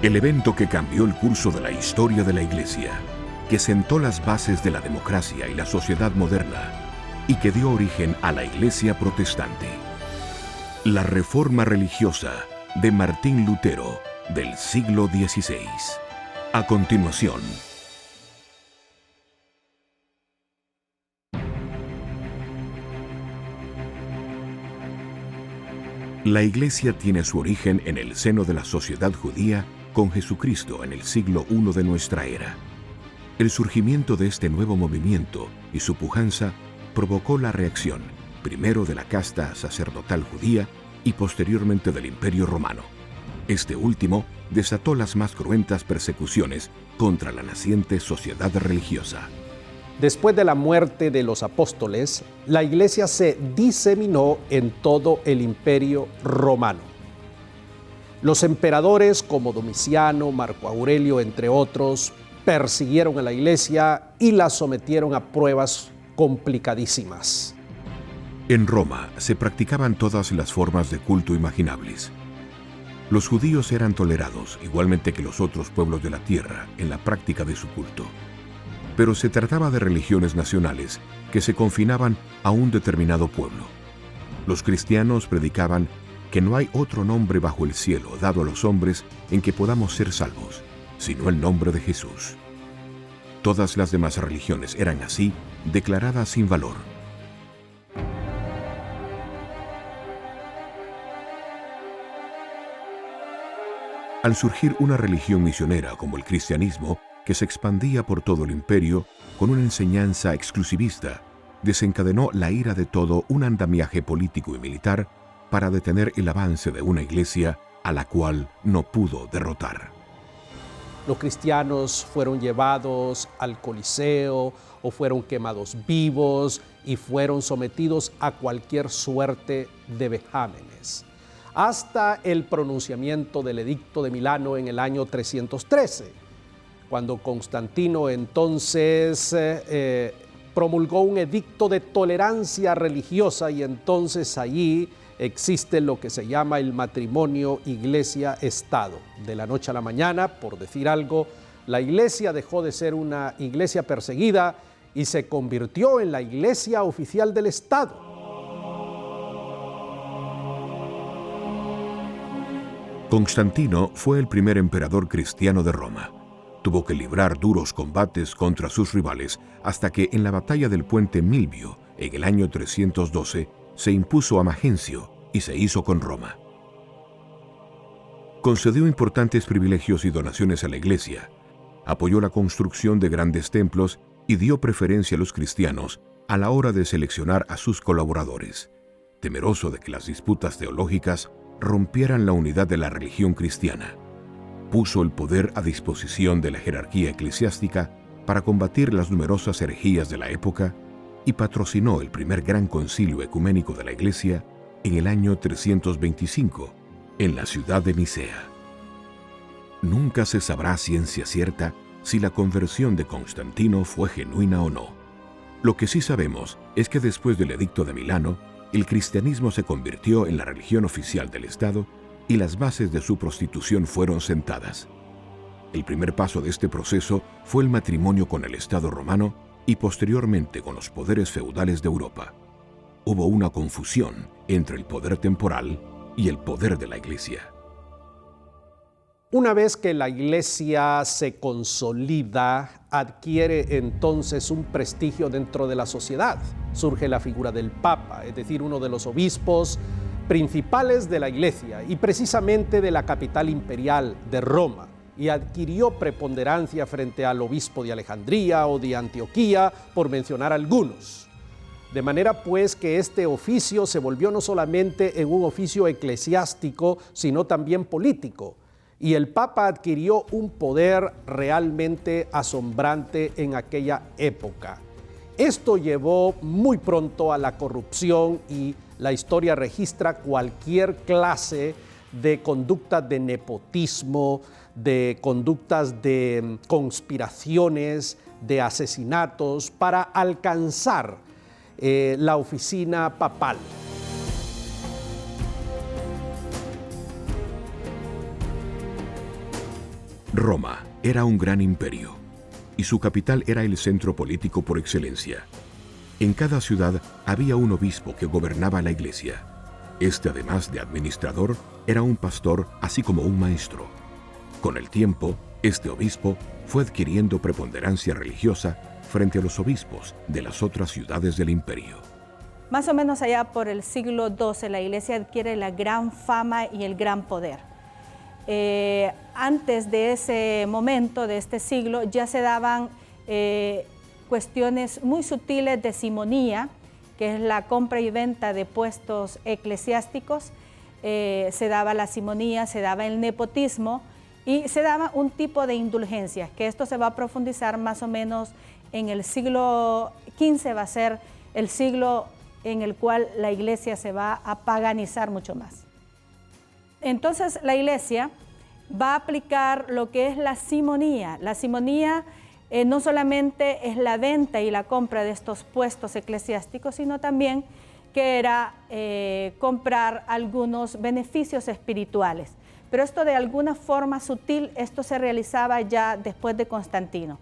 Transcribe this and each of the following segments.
El evento que cambió el curso de la historia de la Iglesia, que sentó las bases de la democracia y la sociedad moderna y que dio origen a la Iglesia protestante. La Reforma religiosa de Martín Lutero del siglo XVI. A continuación. La Iglesia tiene su origen en el seno de la sociedad judía con Jesucristo en el siglo I de nuestra era. El surgimiento de este nuevo movimiento y su pujanza provocó la reacción, primero de la casta sacerdotal judía y posteriormente del Imperio Romano. Este último desató las más cruentas persecuciones contra la naciente sociedad religiosa. Después de la muerte de los apóstoles, la Iglesia se diseminó en todo el Imperio Romano. Los emperadores como Domiciano, Marco Aurelio, entre otros, persiguieron a la Iglesia y la sometieron a pruebas complicadísimas. En Roma se practicaban todas las formas de culto imaginables. Los judíos eran tolerados, igualmente que los otros pueblos de la tierra, en la práctica de su culto. Pero se trataba de religiones nacionales que se confinaban a un determinado pueblo. Los cristianos predicaban que no hay otro nombre bajo el cielo dado a los hombres en que podamos ser salvos, sino el nombre de Jesús. Todas las demás religiones eran así declaradas sin valor. Al surgir una religión misionera como el cristianismo, que se expandía por todo el imperio con una enseñanza exclusivista, desencadenó la ira de todo un andamiaje político y militar para detener el avance de una iglesia a la cual no pudo derrotar. Los cristianos fueron llevados al Coliseo o fueron quemados vivos y fueron sometidos a cualquier suerte de vejámenes, hasta el pronunciamiento del Edicto de Milano en el año 313. Cuando Constantino entonces promulgó un edicto de tolerancia religiosa y entonces allí existe lo que se llama el matrimonio iglesia-estado. De la noche a la mañana, por decir algo, la iglesia dejó de ser una iglesia perseguida y se convirtió en la iglesia oficial del Estado. Constantino fue el primer emperador cristiano de Roma. Tuvo que librar duros combates contra sus rivales hasta que en la batalla del puente Milvio, en el año 312, se impuso a Magencio y se hizo con Roma. Concedió importantes privilegios y donaciones a la Iglesia, apoyó la construcción de grandes templos y dio preferencia a los cristianos a la hora de seleccionar a sus colaboradores, temeroso de que las disputas teológicas rompieran la unidad de la religión cristiana. Puso el poder a disposición de la jerarquía eclesiástica para combatir las numerosas herejías de la época y patrocinó el primer gran concilio ecuménico de la Iglesia en el año 325, en la ciudad de Nicea. Nunca se sabrá a ciencia cierta si la conversión de Constantino fue genuina o no. Lo que sí sabemos es que después del Edicto de Milano, el cristianismo se convirtió en la religión oficial del Estado y las bases de su prostitución fueron sentadas. El primer paso de este proceso fue el matrimonio con el Estado romano y posteriormente con los poderes feudales de Europa. Hubo una confusión entre el poder temporal y el poder de la Iglesia. Una vez que la Iglesia se consolida, adquiere entonces un prestigio dentro de la sociedad. Surge la figura del Papa, es decir, uno de los obispos principales de la Iglesia y precisamente de la capital imperial de Roma, y adquirió preponderancia frente al obispo de Alejandría o de Antioquía, por mencionar algunos. De manera pues que este oficio se volvió no solamente en un oficio eclesiástico, sino también político, y el Papa adquirió un poder realmente asombrante en aquella época. Esto llevó muy pronto a la corrupción y la historia registra cualquier clase de conductas de nepotismo, de conductas de conspiraciones, de asesinatos para alcanzar la oficina papal. Roma era un gran imperio, y su capital era el centro político por excelencia. En cada ciudad había un obispo que gobernaba la iglesia. Este, además de administrador, era un pastor, así como un maestro. Con el tiempo, este obispo fue adquiriendo preponderancia religiosa frente a los obispos de las otras ciudades del imperio. Más o menos allá por el siglo XII, la iglesia adquiere la gran fama y el gran poder. Antes de ese momento, de este siglo, ya se daban cuestiones muy sutiles de simonía, que es la compra y venta de puestos eclesiásticos. Se daba la simonía, se daba el nepotismo y se daba un tipo de indulgencias, que esto se va a profundizar más o menos en el siglo XV, va a ser el siglo en el cual la iglesia se va a paganizar mucho más. Entonces la iglesia va a aplicar lo que es la simonía. La simonía no solamente es la venta y la compra de estos puestos eclesiásticos, sino también que era comprar algunos beneficios espirituales. Pero esto de alguna forma sutil, esto se realizaba ya después de Constantino.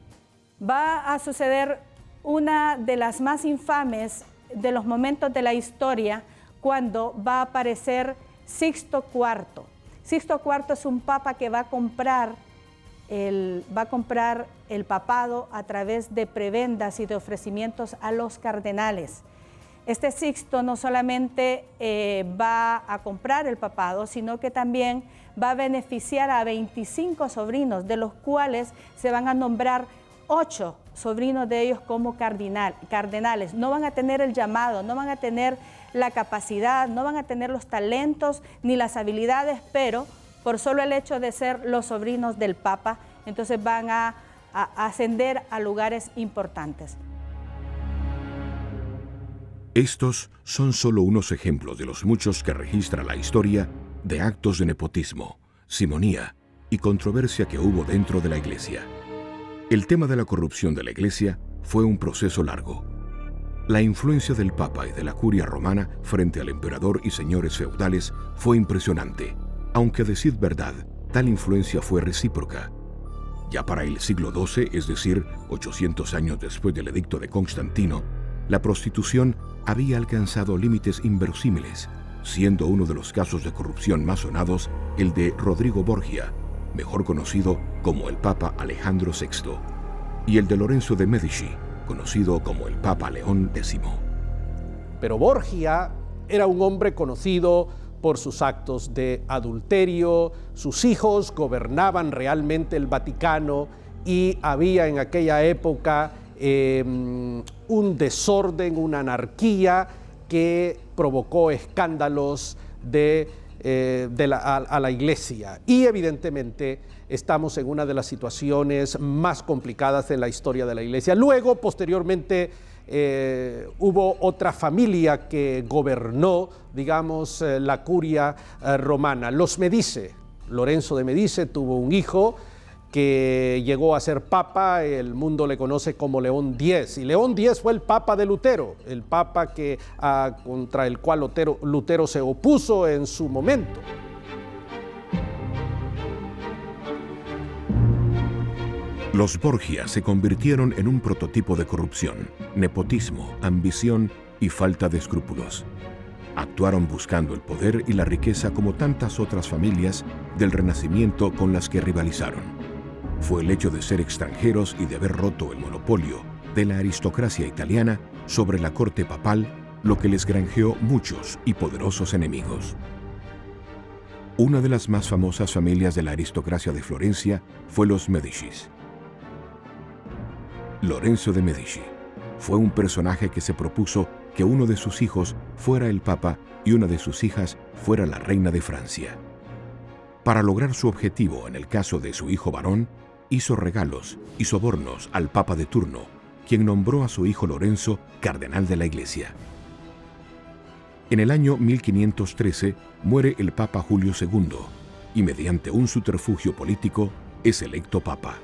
Va a suceder una de las más infames de los momentos de la historia, cuando va a aparecer Sixto IV. Sixto IV es un papa que va a comprar el papado a través de prebendas y de ofrecimientos a los cardenales. Este Sixto no solamente va a comprar el papado, sino que también va a beneficiar a 25 sobrinos, de los cuales se van a nombrar 8 sobrinos de ellos como cardenales. No van a tener el llamado, no van a tener la capacidad, no van a tener los talentos ni las habilidades, pero por solo el hecho de ser los sobrinos del Papa, entonces van a ascender a lugares importantes. Estos son solo unos ejemplos de los muchos que registra la historia de actos de nepotismo, simonía y controversia que hubo dentro de la Iglesia. El tema de la corrupción de la Iglesia fue un proceso largo. La influencia del Papa y de la curia romana frente al emperador y señores feudales fue impresionante, aunque a decir verdad, tal influencia fue recíproca. Ya para el siglo XII, es decir, 800 años después del edicto de Constantino, la prostitución había alcanzado límites inverosímiles, siendo uno de los casos de corrupción más sonados el de Rodrigo Borgia, mejor conocido como el Papa Alejandro VI, y el de Lorenzo de Medici, conocido como el Papa León X. Pero Borgia era un hombre conocido por sus actos de adulterio, sus hijos gobernaban realmente el Vaticano y había en aquella época un desorden, una anarquía que provocó escándalos a la Iglesia. Y evidentemente estamos en una de las situaciones más complicadas de la historia de la Iglesia. Luego, posteriormente, hubo otra familia que gobernó, digamos, la curia romana, los Medici. Lorenzo de Medici tuvo un hijo que llegó a ser papa, el mundo le conoce como León X. Y León X fue el papa de Lutero, el papa contra el cual Lutero se opuso en su momento. Los Borgia se convirtieron en un prototipo de corrupción, nepotismo, ambición y falta de escrúpulos. Actuaron buscando el poder y la riqueza como tantas otras familias del Renacimiento con las que rivalizaron. Fue el hecho de ser extranjeros y de haber roto el monopolio de la aristocracia italiana sobre la corte papal lo que les granjeó muchos y poderosos enemigos. Una de las más famosas familias de la aristocracia de Florencia fue los Médicis. Lorenzo de Medici fue un personaje que se propuso que uno de sus hijos fuera el papa y una de sus hijas fuera la reina de Francia. Para lograr su objetivo en el caso de su hijo varón, hizo regalos y sobornos al papa de turno, quien nombró a su hijo Lorenzo cardenal de la Iglesia. En el año 1513 muere el papa Julio II y mediante un subterfugio político es electo papa.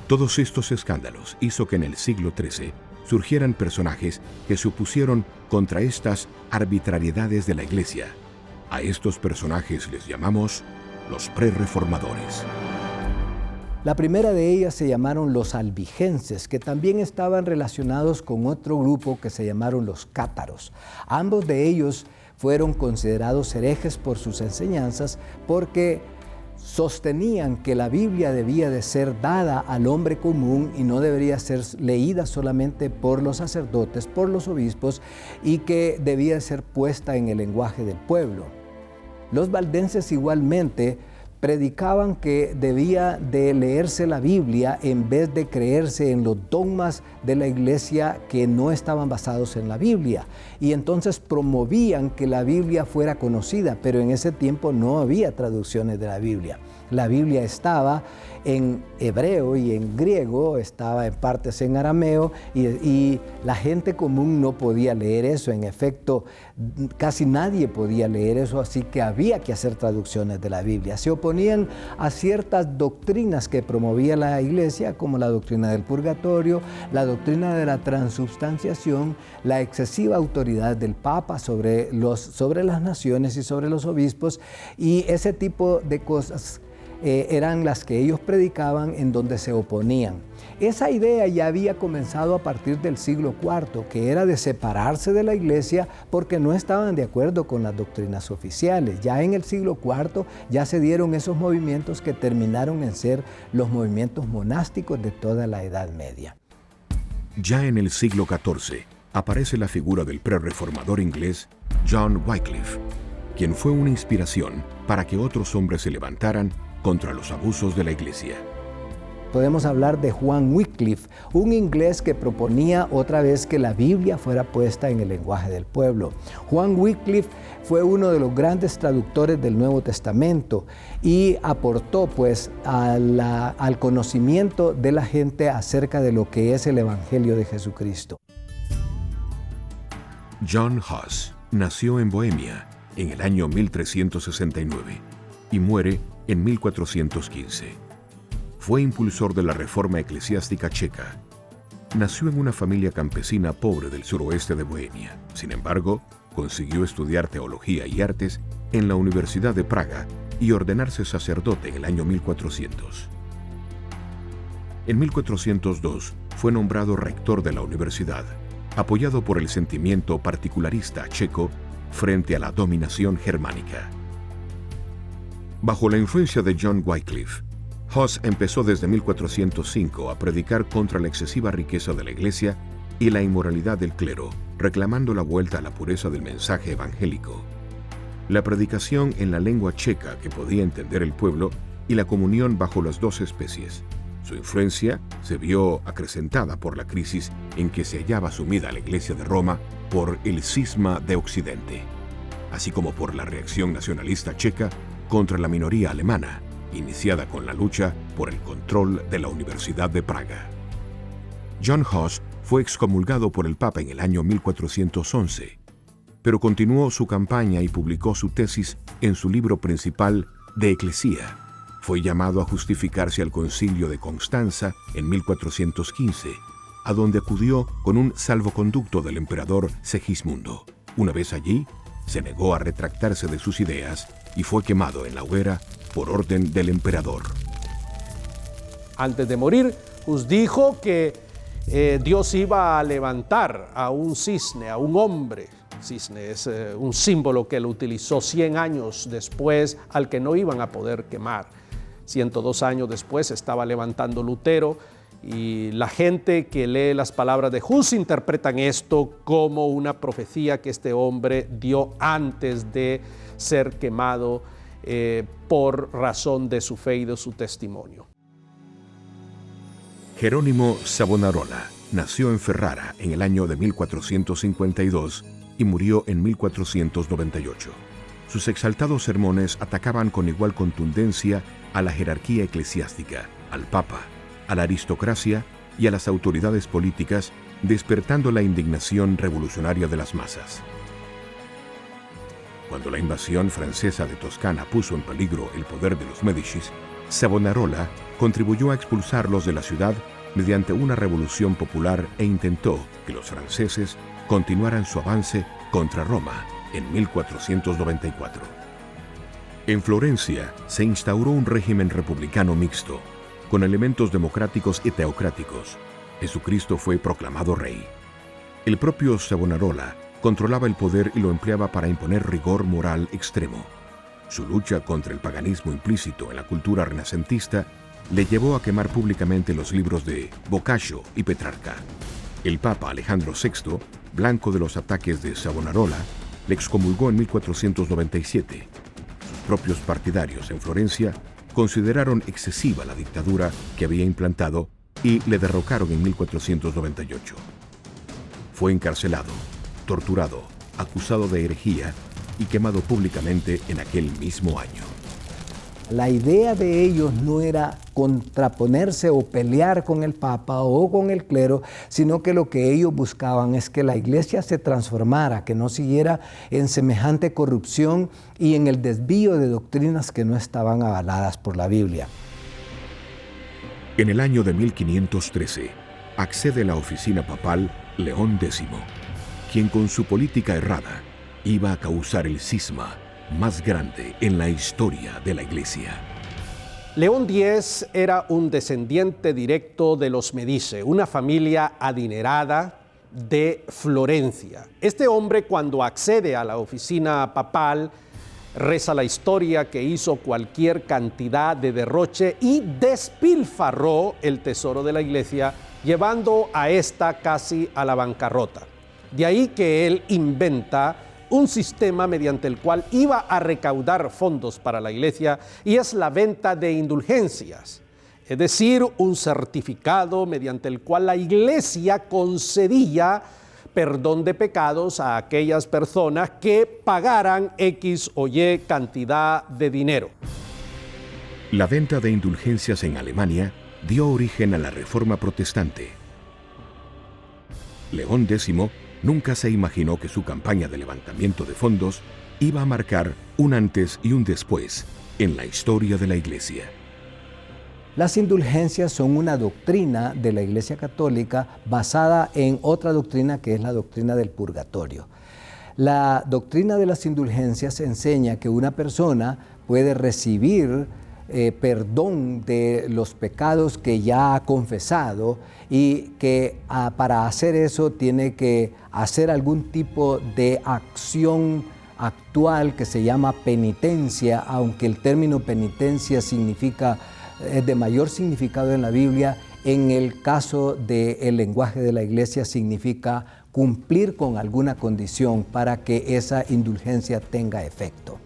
Todos estos escándalos hizo que en el siglo XIII surgieran personajes que se opusieron contra estas arbitrariedades de la Iglesia. A estos personajes les llamamos los prerreformadores. La primera de ellas se llamaron los albigenses, que también estaban relacionados con otro grupo que se llamaron los cátaros. Ambos de ellos fueron considerados herejes por sus enseñanzas porque sostenían que la Biblia debía de ser dada al hombre común y no debería ser leída solamente por los sacerdotes, por los obispos, y que debía ser puesta en el lenguaje del pueblo. Los valdenses igualmente predicaban que debía de leerse la Biblia en vez de creerse en los dogmas de la iglesia que no estaban basados en la Biblia. Y entonces promovían que la Biblia fuera conocida, pero en ese tiempo no había traducciones de la Biblia. La Biblia estaba en hebreo y en griego, estaba en partes en arameo y la gente común no podía leer eso. En efecto, casi nadie podía leer eso, así que había que hacer traducciones de la Biblia. Se oponían a ciertas doctrinas que promovía la iglesia, como la doctrina del purgatorio, la doctrina de la transubstanciación, la excesiva autoridad del Papa sobre las naciones y sobre los obispos, y ese tipo de cosas eran las que ellos predicaban, en donde se oponían. Esa idea ya había comenzado a partir del siglo IV, que era de separarse de la iglesia porque no estaban de acuerdo con las doctrinas oficiales. Ya en el siglo IV ya se dieron esos movimientos que terminaron en ser los movimientos monásticos de toda la Edad Media. Ya en el siglo XIV aparece la figura del prerreformador inglés John Wycliffe, quien fue una inspiración para que otros hombres se levantaran contra los abusos de la iglesia. Podemos hablar de Juan Wycliffe, un inglés que proponía otra vez que la Biblia fuera puesta en el lenguaje del pueblo. Juan Wycliffe fue uno de los grandes traductores del Nuevo Testamento y aportó pues al conocimiento de la gente acerca de lo que es el Evangelio de Jesucristo. John Huss nació en Bohemia en el año 1369 y muere en 1415. Fue impulsor de la reforma eclesiástica checa. Nació en una familia campesina pobre del suroeste de Bohemia. Sin embargo, consiguió estudiar teología y artes en la Universidad de Praga y ordenarse sacerdote en el año 1400. En 1402 fue nombrado rector de la universidad, apoyado por el sentimiento particularista checo frente a la dominación germánica. Bajo la influencia de John Wycliffe, Huss empezó desde 1405 a predicar contra la excesiva riqueza de la iglesia y la inmoralidad del clero, reclamando la vuelta a la pureza del mensaje evangélico. La predicación en la lengua checa que podía entender el pueblo y la comunión bajo las dos especies. Su influencia se vio acrecentada por la crisis en que se hallaba sumida la Iglesia de Roma por el cisma de Occidente, así como por la reacción nacionalista checa contra la minoría alemana, iniciada con la lucha por el control de la Universidad de Praga. John Huss fue excomulgado por el Papa en el año 1411, pero continuó su campaña y publicó su tesis en su libro principal De Ecclesia. Fue llamado a justificarse al Concilio de Constanza en 1415, a donde acudió con un salvoconducto del emperador Segismundo. Una vez allí, se negó a retractarse de sus ideas y fue quemado en la hoguera por orden del emperador. Antes de morir, Hus dijo que Dios iba a levantar a un cisne, a un hombre. Cisne es un símbolo que él utilizó 100 años después, al que no iban a poder quemar. 102 años después estaba levantando Lutero, y la gente que lee las palabras de Hus interpretan esto como una profecía que este hombre dio antes de ser quemado por razón de su fe y de su testimonio. Jerónimo Savonarola nació en Ferrara en el año de 1452 y murió en 1498. Sus exaltados sermones atacaban con igual contundencia a la jerarquía eclesiástica, al Papa, a la aristocracia y a las autoridades políticas, despertando la indignación revolucionaria de las masas. Cuando la invasión francesa de Toscana puso en peligro el poder de los Médicis, Savonarola contribuyó a expulsarlos de la ciudad mediante una revolución popular e intentó que los franceses continuaran su avance contra Roma en 1494. En Florencia se instauró un régimen republicano mixto, con elementos democráticos y teocráticos, Jesucristo fue proclamado rey. El propio Savonarola controlaba el poder y lo empleaba para imponer rigor moral extremo. Su lucha contra el paganismo implícito en la cultura renacentista le llevó a quemar públicamente los libros de Boccaccio y Petrarca. El Papa Alejandro VI, blanco de los ataques de Savonarola, le excomulgó en 1497. Sus propios partidarios en Florencia consideraron excesiva la dictadura que había implantado y le derrocaron en 1498. Fue encarcelado, torturado, acusado de herejía y quemado públicamente en aquel mismo año. La idea de ellos no era contraponerse o pelear con el Papa o con el clero, sino que lo que ellos buscaban es que la Iglesia se transformara, que no siguiera en semejante corrupción y en el desvío de doctrinas que no estaban avaladas por la Biblia. En el año de 1513, accede a la oficina papal León X, quien con su política errada iba a causar el cisma más grande en la historia de la Iglesia. León X era un descendiente directo de los Medici, una familia adinerada de Florencia. Este hombre, cuando accede a la oficina papal, reza la historia que hizo cualquier cantidad de derroche y despilfarró el tesoro de la Iglesia, llevando a esta casi a la bancarrota. De ahí que él inventa un sistema mediante el cual iba a recaudar fondos para la Iglesia, y es la venta de indulgencias, es decir, un certificado mediante el cual la Iglesia concedía perdón de pecados a aquellas personas que pagaran X o Y cantidad de dinero. La venta de indulgencias en Alemania dio origen a la Reforma Protestante. León X nunca se imaginó que su campaña de levantamiento de fondos iba a marcar un antes y un después en la historia de la Iglesia. Las indulgencias son una doctrina de la Iglesia Católica basada en otra doctrina que es la doctrina del purgatorio. La doctrina de las indulgencias enseña que una persona puede recibir perdón de los pecados que ya ha confesado y que para hacer eso tiene que hacer algún tipo de acción actual que se llama penitencia, aunque el término penitencia significa de mayor significado en la Biblia. En el caso del lenguaje de la Iglesia significa cumplir con alguna condición para que esa indulgencia tenga efecto.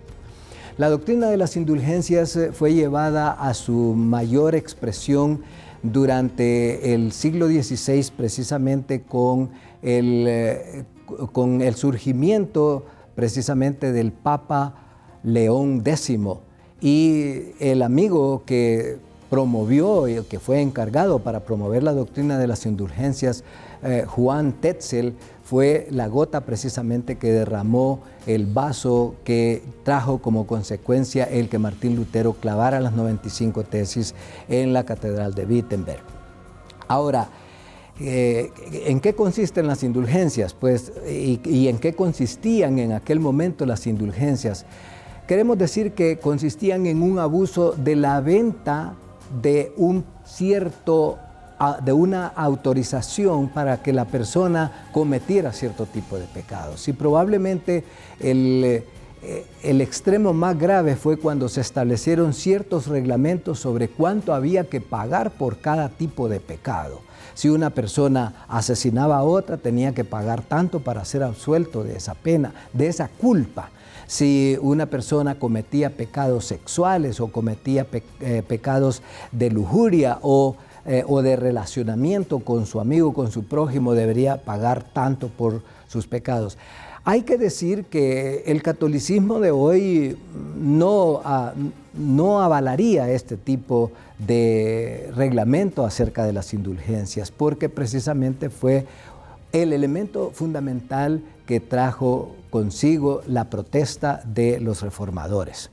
La doctrina de las indulgencias fue llevada a su mayor expresión durante el siglo XVI, precisamente con el surgimiento precisamente del Papa León X, y el amigo que promovió y que fue encargado para promover la doctrina de las indulgencias, Juan Tetzel, fue la gota precisamente que derramó el vaso que trajo como consecuencia el que Martín Lutero clavara las 95 tesis en la Catedral de Wittenberg. Ahora, ¿en qué consisten las indulgencias? Pues, ¿y en qué consistían en aquel momento las indulgencias? Queremos decir que consistían en un abuso de la venta de una autorización para que la persona cometiera cierto tipo de pecados. Y probablemente el extremo más grave fue cuando se establecieron ciertos reglamentos sobre cuánto había que pagar por cada tipo de pecado. Si una persona asesinaba a otra, tenía que pagar tanto para ser absuelto de esa pena, de esa culpa. Si una persona cometía pecados sexuales o cometía pecados de lujuria o de relacionamiento con su amigo, con su prójimo, debería pagar tanto por sus pecados. Hay que decir que el catolicismo de hoy no avalaría este tipo de reglamento acerca de las indulgencias, porque precisamente fue el elemento fundamental que trajo consigo la protesta de los reformadores.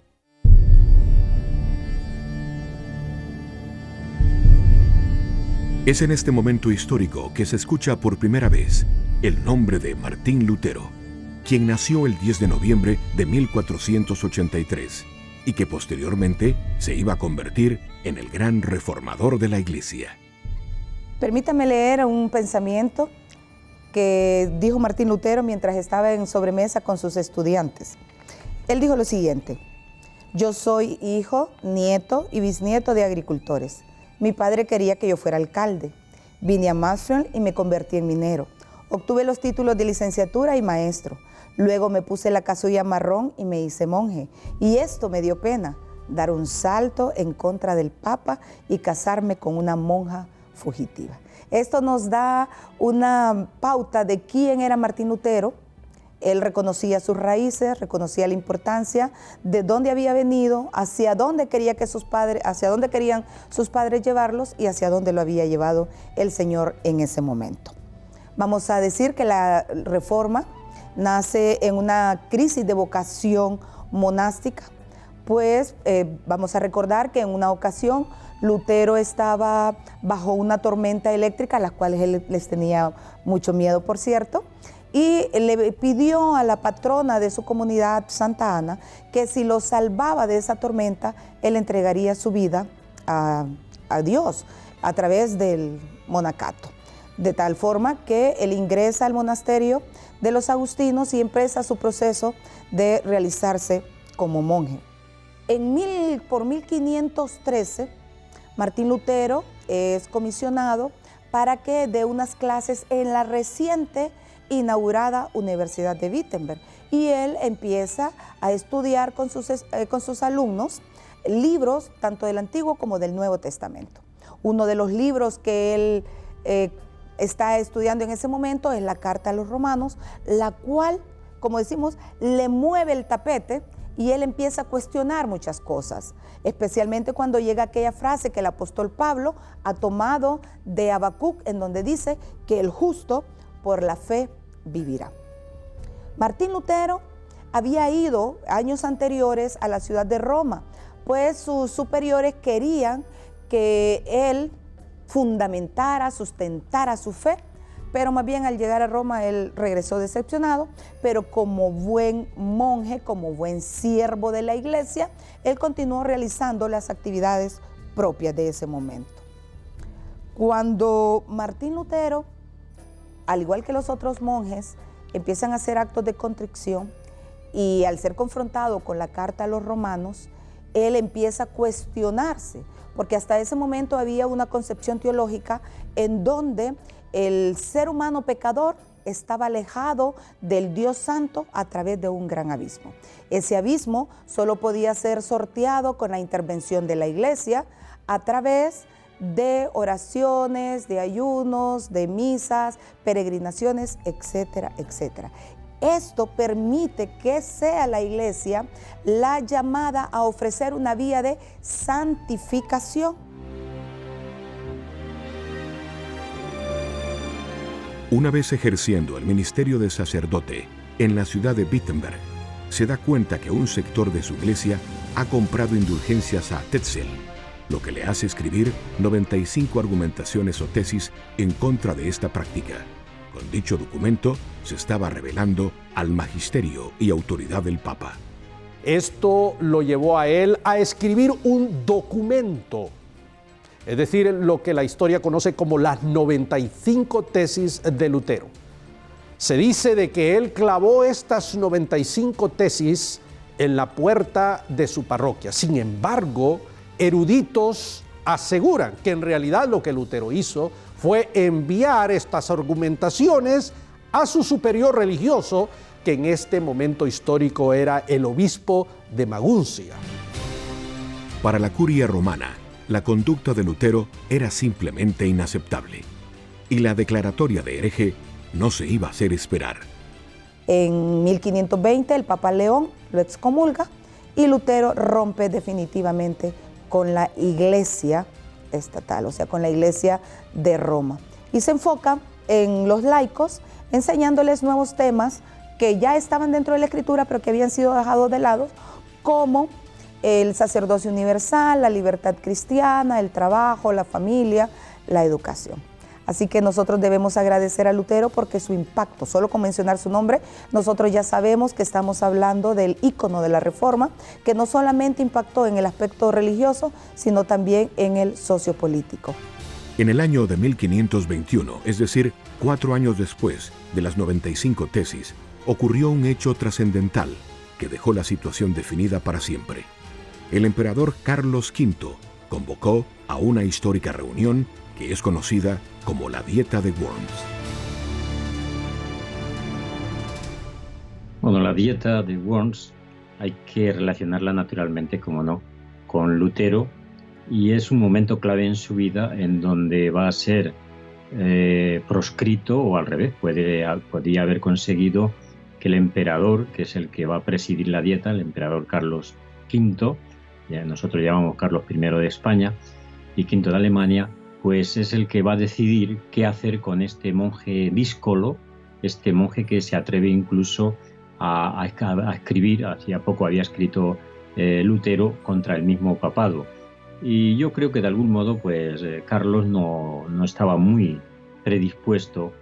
Es en este momento histórico que se escucha por primera vez el nombre de Martín Lutero, quien nació el 10 de noviembre de 1483 y que posteriormente se iba a convertir en el gran reformador de la Iglesia. Permítame leer un pensamiento que dijo Martín Lutero mientras estaba en sobremesa con sus estudiantes. Él dijo lo siguiente: yo soy hijo, nieto y bisnieto de agricultores. Mi padre quería que yo fuera alcalde. Vine a Marshall y me convertí en minero. Obtuve los títulos de licenciatura y maestro. Luego me puse la casulla marrón y me hice monje. Y esto me dio pena, dar un salto en contra del Papa y casarme con una monja fugitiva. Esto nos da una pauta de quién era Martín Lutero. Él reconocía sus raíces, reconocía la importancia de dónde había venido, hacia dónde querían sus padres llevarlos y hacia dónde lo había llevado el Señor en ese momento. Vamos a decir que la Reforma nace en una crisis de vocación monástica, pues vamos a recordar que en una ocasión Lutero estaba bajo una tormenta eléctrica, a las cuales él les tenía mucho miedo, por cierto, y le pidió a la patrona de su comunidad, Santa Ana, que si lo salvaba de esa tormenta, él entregaría su vida a Dios a través del monacato. De tal forma que él ingresa al monasterio de los agustinos y empieza su proceso de realizarse como monje. Por 1513, Martín Lutero es comisionado para que dé unas clases en la reciente inaugurada Universidad de Wittenberg, y él empieza a estudiar con sus alumnos libros tanto del Antiguo como del Nuevo Testamento. Uno de los libros que él está estudiando en ese momento es la Carta a los Romanos, la cual, como decimos, le mueve el tapete y él empieza a cuestionar muchas cosas, especialmente cuando llega aquella frase que el apóstol Pablo ha tomado de Habacuc, en donde dice que el justo por la fe vivirá. Martín Lutero había ido años anteriores a la ciudad de Roma, pues sus superiores querían que él fundamentara, sustentara su fe, pero más bien al llegar a Roma él regresó decepcionado, pero como buen monje, como buen siervo de la iglesia, él continuó realizando las actividades propias de ese momento. Cuando Martín Lutero, al igual que los otros monjes, empiezan a hacer actos de contrición, y al ser confrontado con la Carta a los Romanos, él empieza a cuestionarse, porque hasta ese momento había una concepción teológica en donde el ser humano pecador estaba alejado del Dios Santo a través de un gran abismo. Ese abismo solo podía ser sorteado con la intervención de la iglesia a través de oraciones, de ayunos, de misas, peregrinaciones, etcétera, etcétera. Esto permite que sea la iglesia la llamada a ofrecer una vía de santificación. Una vez ejerciendo el ministerio de sacerdote en la ciudad de Wittenberg, se da cuenta que un sector de su iglesia ha comprado indulgencias a Tetzel, lo que le hace escribir 95 argumentaciones o tesis en contra de esta práctica. Con dicho documento se estaba revelando al magisterio y autoridad del Papa. Esto lo llevó a él a escribir un documento, es decir, lo que la historia conoce como las 95 tesis de Lutero. Se dice de que él clavó estas 95 tesis en la puerta de su parroquia. Sin embargo, eruditos aseguran que en realidad lo que Lutero hizo fue enviar estas argumentaciones a su superior religioso, que en este momento histórico era el obispo de Maguncia. Para la curia romana, la conducta de Lutero era simplemente inaceptable, y la declaratoria de hereje no se iba a hacer esperar. En 1520 el Papa León lo excomulga y Lutero rompe definitivamente con la iglesia estatal, o sea, con la iglesia de Roma, y se enfoca en los laicos, enseñándoles nuevos temas que ya estaban dentro de la Escritura, pero que habían sido dejados de lado, como el sacerdocio universal, la libertad cristiana, el trabajo, la familia, la educación. Así que nosotros debemos agradecer a Lutero porque su impacto, solo con mencionar su nombre, nosotros ya sabemos que estamos hablando del ícono de la Reforma, que no solamente impactó en el aspecto religioso, sino también en el sociopolítico. En el año de 1521, es decir, 4 años después de las 95 tesis, ocurrió un hecho trascendental que dejó la situación definida para siempre. El emperador Carlos V convocó a una histórica reunión que es conocida como la Dieta de Worms. Bueno, la Dieta de Worms hay que relacionarla naturalmente, como no, con Lutero, y es un momento clave en su vida en donde va a ser proscrito, o al revés, podría haber conseguido que el emperador, que es el que va a presidir la Dieta, el emperador Carlos V, ya nosotros llamamos Carlos I de España y V de Alemania, pues es el que va a decidir qué hacer con este monje díscolo, este monje que se atreve incluso a escribir, hacía poco había escrito Lutero contra el mismo papado. Y yo creo que de algún modo pues Carlos no estaba muy predispuesto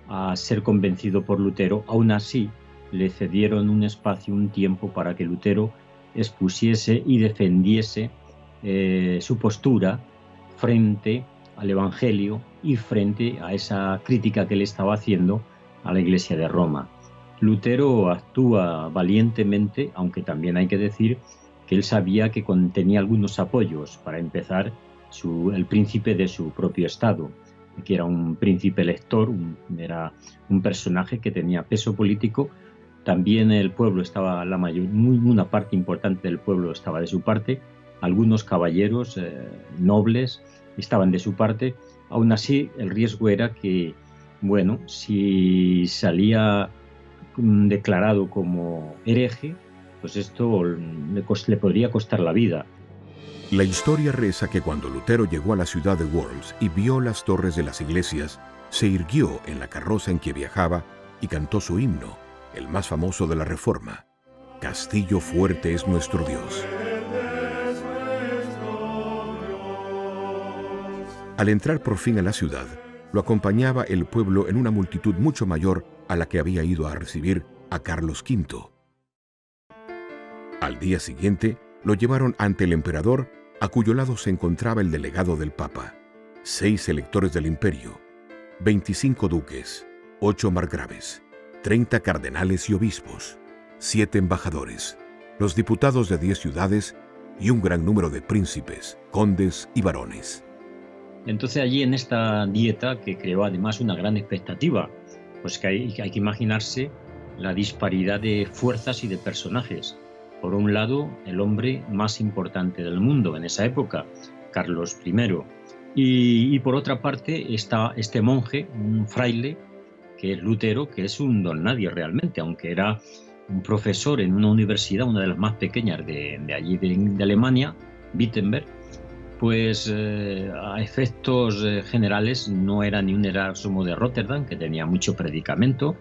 a ser convencido por Lutero. Aún así le cedieron un espacio, un tiempo para que Lutero expusiese y defendiese su postura frente al Evangelio y frente a esa crítica que le estaba haciendo a la Iglesia de Roma. Lutero actúa valientemente, aunque también hay que decir que él sabía que tenía algunos apoyos. Para empezar, el príncipe de su propio estado, que era un príncipe elector, era un personaje que tenía peso político. También el pueblo estaba, una parte importante del pueblo estaba de su parte, algunos caballeros nobles estaban de su parte. Aún así, el riesgo era que, bueno, si salía declarado como hereje, pues esto le podría costar la vida. La historia reza que cuando Lutero llegó a la ciudad de Worms y vio las torres de las iglesias, se irguió en la carroza en que viajaba y cantó su himno, el más famoso de la Reforma: Castillo fuerte es nuestro Dios. Al entrar por fin a la ciudad, lo acompañaba el pueblo en una multitud mucho mayor a la que había ido a recibir a Carlos V. Al día siguiente, lo llevaron ante el emperador, a cuyo lado se encontraba el delegado del Papa, 6 electores del imperio, 25 duques, 8 margraves, 30 cardenales y obispos, 7 embajadores, los diputados de 10 ciudades y un gran número de príncipes, condes y barones. Entonces allí en esta dieta, que creó además una gran expectativa, pues que hay que imaginarse la disparidad de fuerzas y de personajes. Por un lado, el hombre más importante del mundo en esa época, Carlos I, y por otra parte está este monje, un fraile, que es Lutero, que es un don nadie realmente, aunque era un profesor en una universidad, una de las más pequeñas de allí de Alemania, Wittenberg. Pues a efectos generales no era ni un Erasmo de Rotterdam, que tenía mucho predicamento,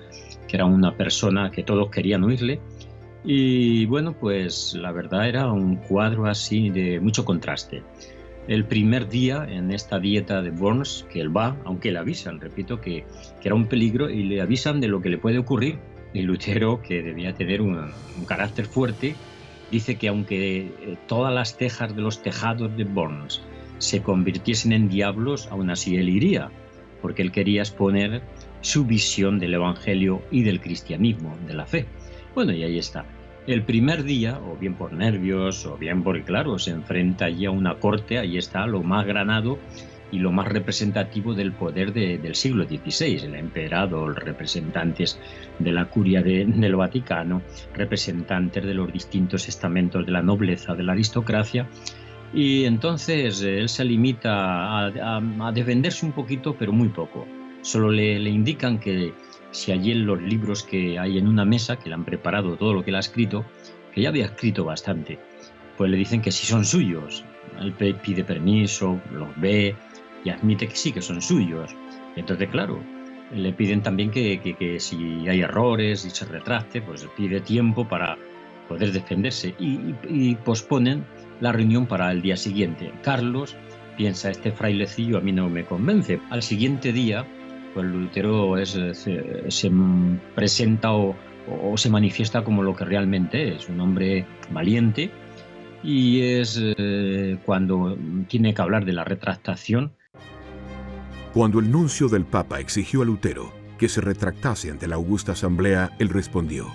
que era una persona que todos querían oírle. Y bueno, pues la verdad era un cuadro así de mucho contraste. El primer día en esta dieta de Worms, que él va, aunque le avisan, repito, que era un peligro y le avisan de lo que le puede ocurrir. Y Lutero, que debía tener un carácter fuerte, dice que aunque todas las tejas de los tejados de Worms se convirtiesen en diablos, aún así él iría, porque él quería exponer su visión del Evangelio y del cristianismo, de la fe. Bueno, y ahí está. El primer día, o bien por nervios, o bien porque, claro, se enfrenta allí a una corte, ahí está lo más granado y lo más representativo del poder del siglo XVI, el emperador, representantes de la curia del Vaticano, representantes de los distintos estamentos de la nobleza, de la aristocracia, y entonces él se limita a defenderse un poquito, pero muy poco. Solo le indican que si allí en los libros que hay en una mesa, que le han preparado todo lo que él ha escrito, que ya había escrito bastante, pues le dicen que sí son suyos. Él pide permiso, los ve y admite que sí, que son suyos. Entonces, claro, le piden también que si hay errores y se retracte, pues pide tiempo para poder defenderse y posponen la reunión para el día siguiente. Carlos piensa, este frailecillo a mí no me convence. Al siguiente día, pues Lutero se presenta o se manifiesta como lo que realmente es, un hombre valiente, y es cuando tiene que hablar de la retractación. Cuando el nuncio del Papa exigió a Lutero que se retractase ante la augusta asamblea, él respondió: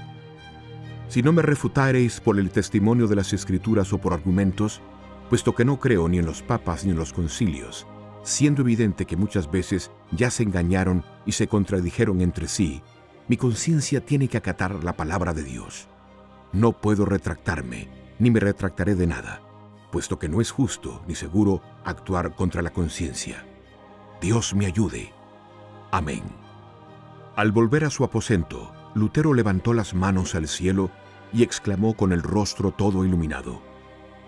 «Si no me refutareis por el testimonio de las Escrituras o por argumentos, puesto que no creo ni en los papas ni en los concilios, siendo evidente que muchas veces ya se engañaron y se contradijeron entre sí, mi conciencia tiene que acatar la palabra de Dios. No puedo retractarme, ni me retractaré de nada, puesto que no es justo ni seguro actuar contra la conciencia. Dios me ayude. Amén». Al volver a su aposento, Lutero levantó las manos al cielo y exclamó con el rostro todo iluminado: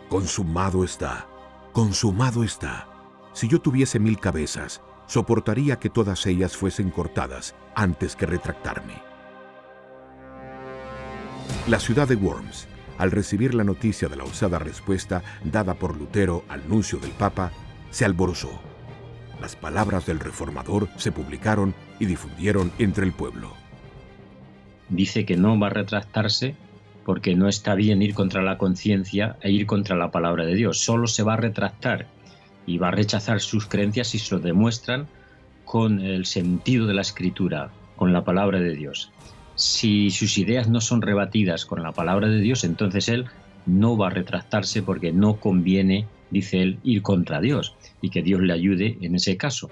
«Consumado está, consumado está. Si yo tuviese 1000 cabezas, soportaría que todas ellas fuesen cortadas antes que retractarme». La ciudad de Worms, al recibir la noticia de la osada respuesta dada por Lutero al nuncio del Papa, se alborozó. Las palabras del reformador se publicaron y difundieron entre el pueblo. Dice que no va a retractarse porque no está bien ir contra la conciencia e ir contra la palabra de Dios. Solo se va a retractar y va a rechazar sus creencias si se lo demuestran con el sentido de la Escritura, con la palabra de Dios. Si sus ideas no son rebatidas con la palabra de Dios, entonces él no va a retractarse porque no conviene, dice él, ir contra Dios, y que Dios le ayude en ese caso.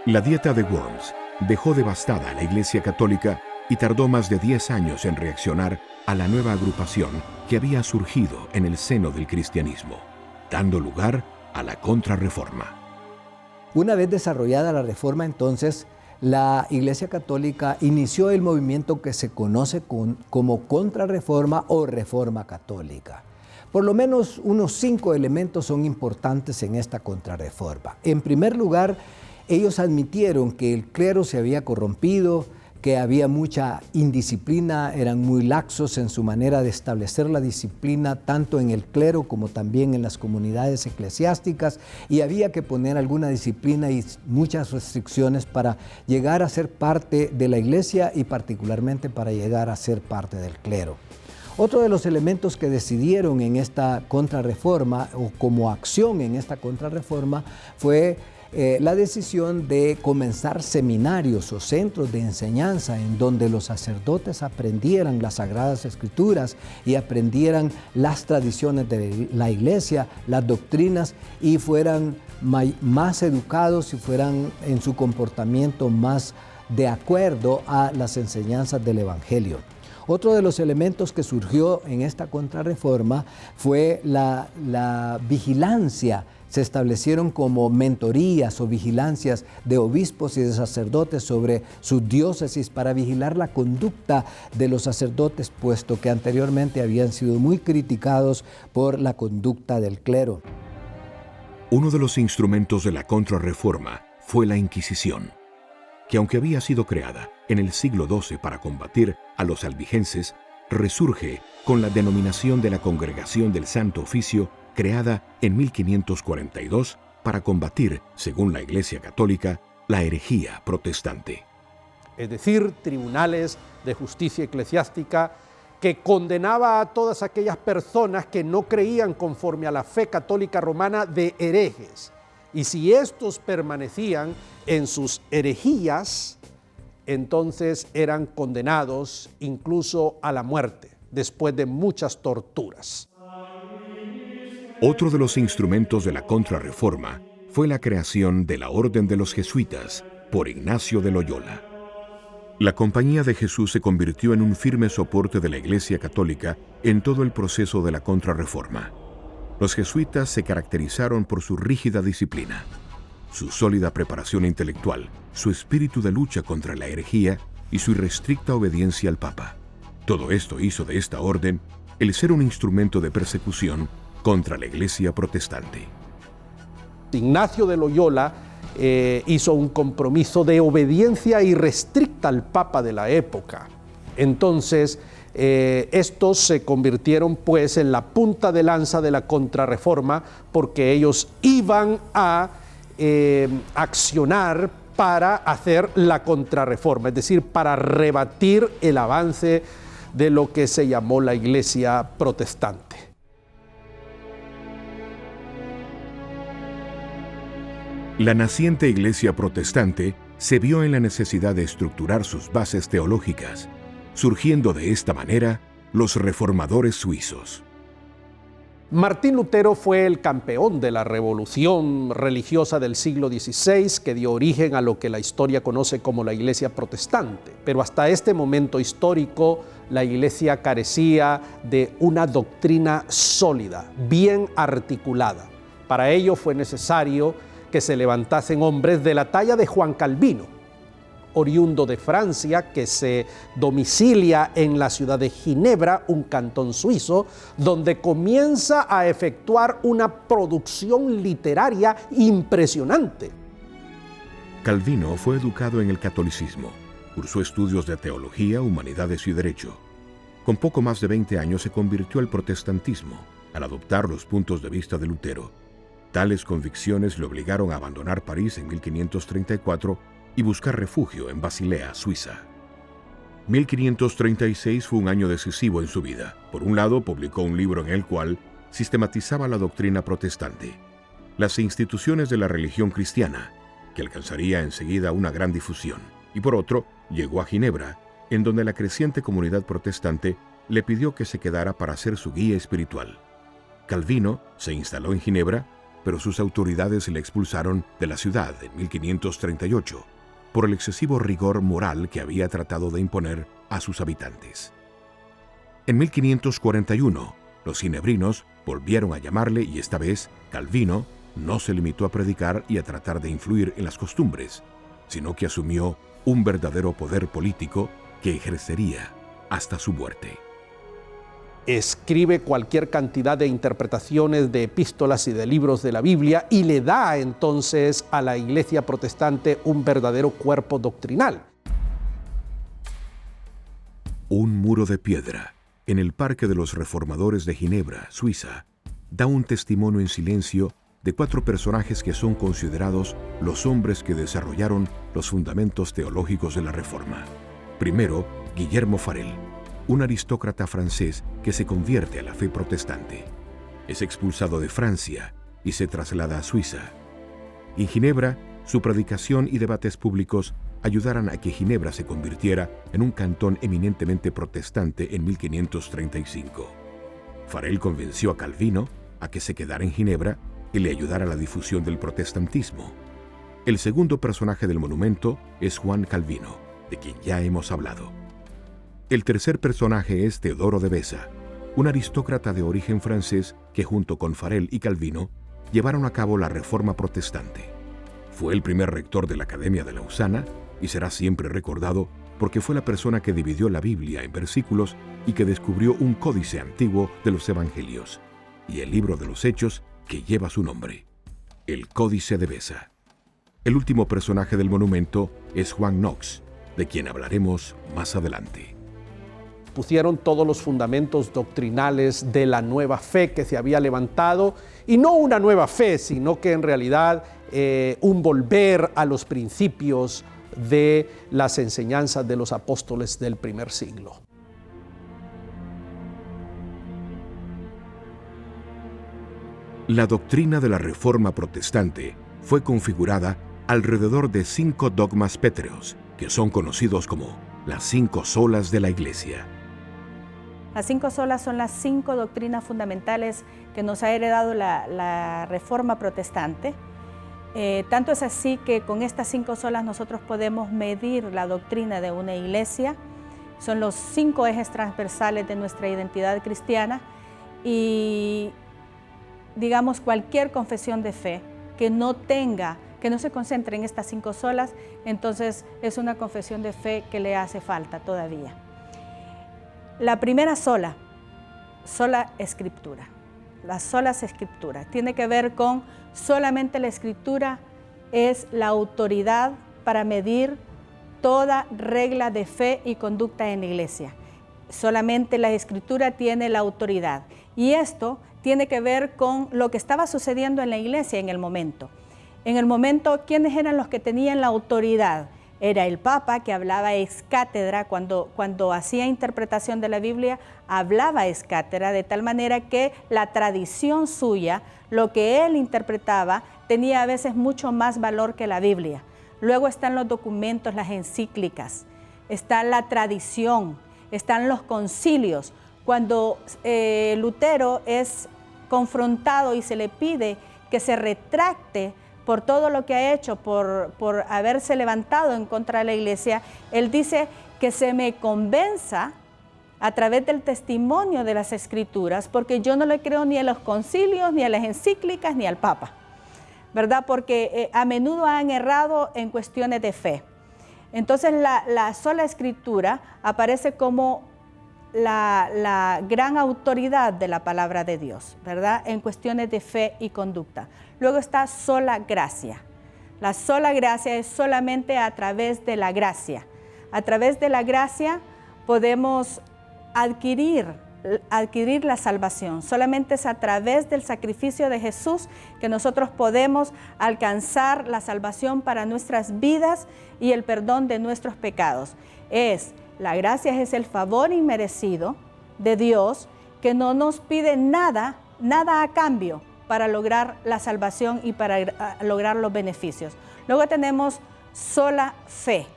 La Dieta de Worms dejó devastada a la Iglesia Católica y tardó más de 10 años en reaccionar a la nueva agrupación que había surgido en el seno del cristianismo, dando lugar a la Contrarreforma. Una vez desarrollada la Reforma, entonces, la Iglesia Católica inició el movimiento que se conoce como Contrarreforma o Reforma Católica. Por lo menos unos 5 elementos son importantes en esta Contrarreforma. En primer lugar, ellos admitieron que el clero se había corrompido, que había mucha indisciplina, eran muy laxos en su manera de establecer la disciplina, tanto en el clero como también en las comunidades eclesiásticas, y había que poner alguna disciplina y muchas restricciones para llegar a ser parte de la Iglesia y particularmente para llegar a ser parte del clero. Otro de los elementos que decidieron en esta Contrarreforma o como acción en esta Contrarreforma fue la decisión de comenzar seminarios o centros de enseñanza en donde los sacerdotes aprendieran las Sagradas Escrituras y aprendieran las tradiciones de la Iglesia, las doctrinas, y fueran más educados y fueran en su comportamiento más de acuerdo a las enseñanzas del Evangelio. Otro de los elementos que surgió en esta Contrarreforma fue la vigilancia. Se establecieron como mentorías o vigilancias de obispos y de sacerdotes sobre sus diócesis para vigilar la conducta de los sacerdotes, puesto que anteriormente habían sido muy criticados por la conducta del clero. Uno de los instrumentos de la Contrarreforma fue la Inquisición, que aunque había sido creada en el siglo XII para combatir a los albigenses, resurge con la denominación de la Congregación del Santo Oficio, creada en 1542 para combatir, según la Iglesia Católica, la herejía protestante. Es decir, tribunales de justicia eclesiástica que condenaba a todas aquellas personas que no creían conforme a la fe católica romana de herejes. Y si estos permanecían en sus herejías, entonces eran condenados incluso a la muerte, después de muchas torturas. Otro de los instrumentos de la Contrarreforma fue la creación de la Orden de los Jesuitas por Ignacio de Loyola. La Compañía de Jesús se convirtió en un firme soporte de la Iglesia Católica en todo el proceso de la Contrarreforma. Los jesuitas se caracterizaron por su rígida disciplina, su sólida preparación intelectual, su espíritu de lucha contra la herejía y su irrestricta obediencia al Papa. Todo esto hizo de esta orden el ser un instrumento de persecución contra la Iglesia protestante. Ignacio de Loyola hizo un compromiso de obediencia irrestricta al Papa de la época. Entonces, Estos se convirtieron pues en la punta de lanza de la Contrarreforma, porque ellos iban a accionar para hacer la Contrarreforma, es decir, para rebatir el avance de lo que se llamó la Iglesia protestante. La naciente Iglesia protestante se vio en la necesidad de estructurar sus bases teológicas, surgiendo de esta manera los reformadores suizos. Martín Lutero fue el campeón de la revolución religiosa del siglo XVI que dio origen a lo que la historia conoce como la Iglesia protestante. Pero hasta este momento histórico, la Iglesia carecía de una doctrina sólida, bien articulada. Para ello fue necesario que se levantasen hombres de la talla de Juan Calvino, oriundo de Francia, que se domicilia en la ciudad de Ginebra, un cantón suizo, donde comienza a efectuar una producción literaria impresionante. Calvino fue educado en el catolicismo, cursó estudios de teología, humanidades y derecho. Con poco más de 20 años se convirtió al protestantismo, al adoptar los puntos de vista de Lutero. Tales convicciones le obligaron a abandonar París en 1534 y buscar refugio en Basilea, Suiza. 1536 fue un año decisivo en su vida. Por un lado, publicó un libro en el cual sistematizaba la doctrina protestante, las instituciones de la religión cristiana, que alcanzaría enseguida una gran difusión. Y por otro, llegó a Ginebra, en donde la creciente comunidad protestante le pidió que se quedara para ser su guía espiritual. Calvino se instaló en Ginebra, pero sus autoridades le expulsaron de la ciudad en 1538 por el excesivo rigor moral que había tratado de imponer a sus habitantes. En 1541, los ginebrinos volvieron a llamarle y esta vez Calvino no se limitó a predicar y a tratar de influir en las costumbres, sino que asumió un verdadero poder político que ejercería hasta su muerte. Escribe cualquier cantidad de interpretaciones de epístolas y de libros de la Biblia y le da entonces a la Iglesia protestante un verdadero cuerpo doctrinal. Un muro de piedra en el Parque de los Reformadores de Ginebra, Suiza, da un testimonio en silencio de 4 personajes que son considerados los hombres que desarrollaron los fundamentos teológicos de la Reforma. Primero, Guillermo Farel, un aristócrata francés que se convierte a la fe protestante. Es expulsado de Francia y se traslada a Suiza. En Ginebra, su predicación y debates públicos ayudaron a que Ginebra se convirtiera en un cantón eminentemente protestante en 1535. Farel convenció a Calvino a que se quedara en Ginebra y le ayudara a la difusión del protestantismo. El segundo personaje del monumento es Juan Calvino, de quien ya hemos hablado. El tercer personaje es Teodoro de Beza, un aristócrata de origen francés que junto con Farel y Calvino llevaron a cabo la Reforma protestante. Fue el primer rector de la Academia de Lausana y será siempre recordado porque fue la persona que dividió la Biblia en versículos y que descubrió un códice antiguo de los Evangelios y el libro de los Hechos que lleva su nombre, el Códice de Beza. El último personaje del monumento es Juan Knox, de quien hablaremos más adelante. Pusieron todos los fundamentos doctrinales de la nueva fe que se había levantado, y no una nueva fe, sino que en realidad un volver a los principios de las enseñanzas de los apóstoles del primer siglo. La doctrina de la Reforma protestante fue configurada alrededor de 5 dogmas pétreos, que son conocidos como las 5 solas de la Iglesia. Las 5 solas son las 5 doctrinas fundamentales que nos ha heredado la Reforma protestante. Tanto es así que con estas 5 solas nosotros podemos medir la doctrina de una iglesia. Son los 5 ejes transversales de nuestra identidad cristiana y, digamos, cualquier confesión de fe que no se concentre en estas 5 solas, entonces es una confesión de fe que le hace falta todavía. La primera sola escritura. Las solas escrituras. Tiene que ver con solamente la escritura es la autoridad para medir toda regla de fe y conducta en la iglesia. solamente la Escritura tiene la autoridad. Y esto tiene que ver con lo que estaba sucediendo en la iglesia en el momento. En el momento, ¿quiénes eran los que tenían la autoridad? Era el Papa, que hablaba ex cátedra, cuando hacía interpretación de la Biblia, hablaba ex cátedra, de tal manera que la tradición suya, lo que él interpretaba, tenía a veces mucho más valor que la Biblia. Luego están los documentos, las encíclicas, está la tradición, están los concilios. Cuando Lutero es confrontado y se le pide que se retracte por todo lo que ha hecho, por haberse levantado en contra de la iglesia, él dice que se me convenza a través del testimonio de las Escrituras, porque yo no le creo ni a los concilios, ni a las encíclicas, ni al Papa, ¿verdad? Porque a menudo han errado en cuestiones de fe. Entonces la sola Escritura aparece como la gran autoridad de la palabra de Dios, ¿verdad? En cuestiones de fe y conducta. Luego está sola gracia. La sola gracia es solamente a través de la gracia. A través de la gracia podemos adquirir la salvación. Solamente es a través del sacrificio de Jesús que nosotros podemos alcanzar la salvación para nuestras vidas y el perdón de nuestros pecados. La gracia es el favor inmerecido de Dios, que no nos pide nada a cambio para lograr la salvación y para lograr los beneficios. Luego tenemos sola fe,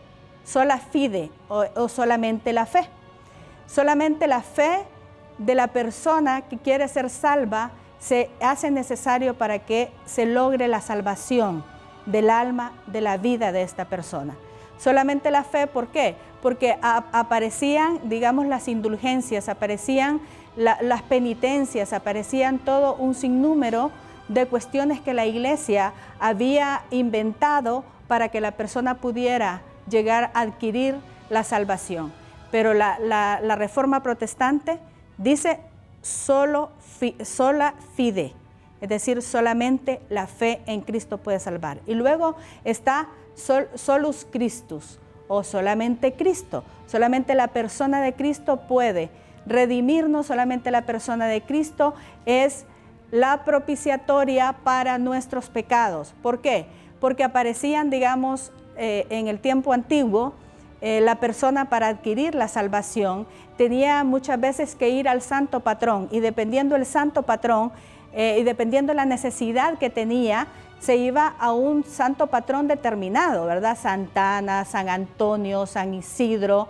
sola fide o solamente la fe. Solamente la fe de la persona que quiere ser salva se hace necesario para que se logre la salvación del alma, de la vida de esta persona. Solamente la fe, ¿por qué? Porque aparecían, digamos, las indulgencias, aparecían las penitencias, aparecían todo un sinnúmero de cuestiones que la iglesia había inventado para que la persona pudiera llegar a adquirir la salvación. Pero la Reforma Protestante dice sola fide, es decir, solamente la fe en Cristo puede salvar. Y luego está solus Christus, o solamente Cristo. Solamente la persona de Cristo puede redimirnos, solamente la persona de Cristo es la propiciatoria para nuestros pecados. ¿Por qué? Porque aparecían, digamos, en el tiempo antiguo, la persona para adquirir la salvación tenía muchas veces que ir al santo patrón, y dependiendo del santo patrón y dependiendo de la necesidad que tenía, se iba a un santo patrón determinado, ¿verdad? Santa Ana, San Antonio, San Isidro,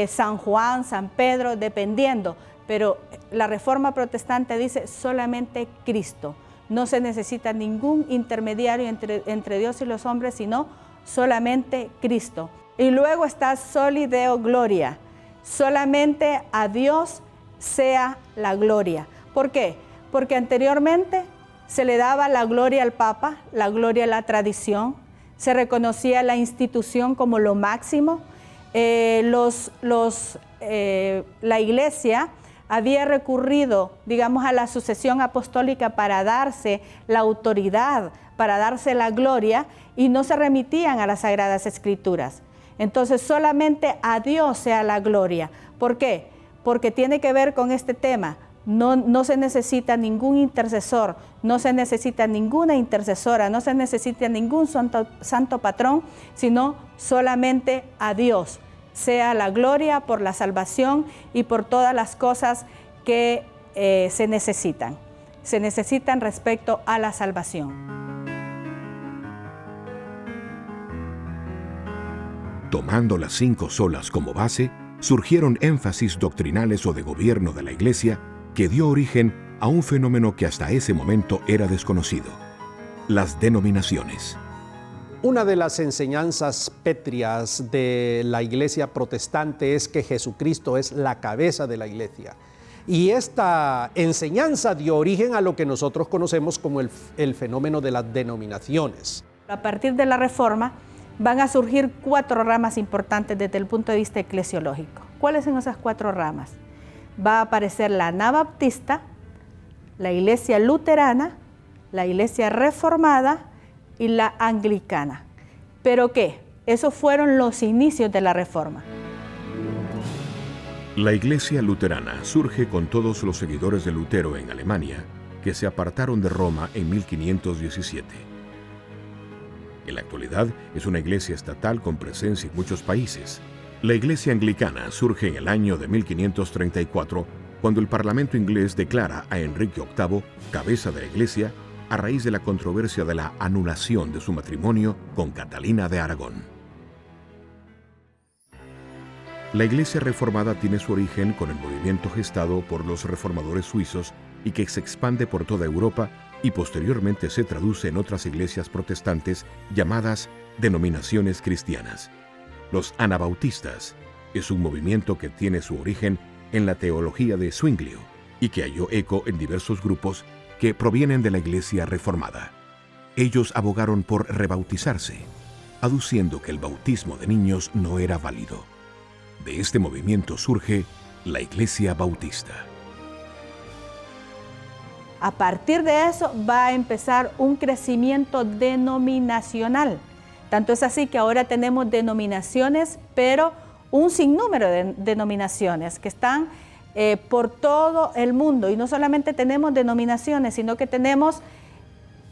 San Juan, San Pedro, dependiendo. Pero la Reforma Protestante dice solamente Cristo. No se necesita ningún intermediario entre Dios y los hombres, sino solamente Cristo. Y luego está soli Deo gloria. Solamente a Dios sea la gloria. ¿Por qué? Porque anteriormente se le daba la gloria al Papa, la gloria a la tradición, se reconocía la institución como lo máximo. La iglesia había recurrido, digamos, a la sucesión apostólica para darse la autoridad, para darse la gloria, y no se remitían a las Sagradas Escrituras. Entonces solamente a Dios sea la gloria. ¿Por qué? Porque tiene que ver con este tema. No se necesita ningún intercesor, no se necesita ninguna intercesora, no se necesita ningún santo patrón, sino solamente a Dios sea la gloria por la salvación y por todas las cosas que se necesitan respecto a la salvación. Tomando las 5 solas como base, surgieron énfasis doctrinales o de gobierno de la Iglesia que dio origen a un fenómeno que hasta ese momento era desconocido: las denominaciones. Una de las enseñanzas pétreas de la Iglesia protestante es que Jesucristo es la cabeza de la Iglesia. Y esta enseñanza dio origen a lo que nosotros conocemos como el fenómeno de las denominaciones. A partir de la Reforma van a surgir 4 ramas importantes desde el punto de vista eclesiológico. ¿Cuáles son esas 4 ramas? Va a aparecer la Anabaptista, la Iglesia Luterana, la Iglesia Reformada y la Anglicana. ¿Pero qué? Esos fueron los inicios de la Reforma. La Iglesia luterana surge con todos los seguidores de Lutero en Alemania, que se apartaron de Roma en 1517. En la actualidad es una iglesia estatal con presencia en muchos países. La Iglesia anglicana surge en el año de 1534, cuando el Parlamento inglés declara a Enrique VIII cabeza de la Iglesia a raíz de la controversia de la anulación de su matrimonio con Catalina de Aragón. La Iglesia reformada tiene su origen con el movimiento gestado por los reformadores suizos y que se expande por toda Europa y posteriormente se traduce en otras iglesias protestantes llamadas denominaciones cristianas. Los anabautistas es un movimiento que tiene su origen en la teología de Zwinglio y que halló eco en diversos grupos que provienen de la Iglesia reformada. Ellos abogaron por rebautizarse, aduciendo que el bautismo de niños no era válido. De este movimiento surge la Iglesia Bautista. A partir de eso va a empezar un crecimiento denominacional. Tanto es así que ahora tenemos denominaciones, pero un sinnúmero de denominaciones que están por todo el mundo. Y no solamente tenemos denominaciones, sino que tenemos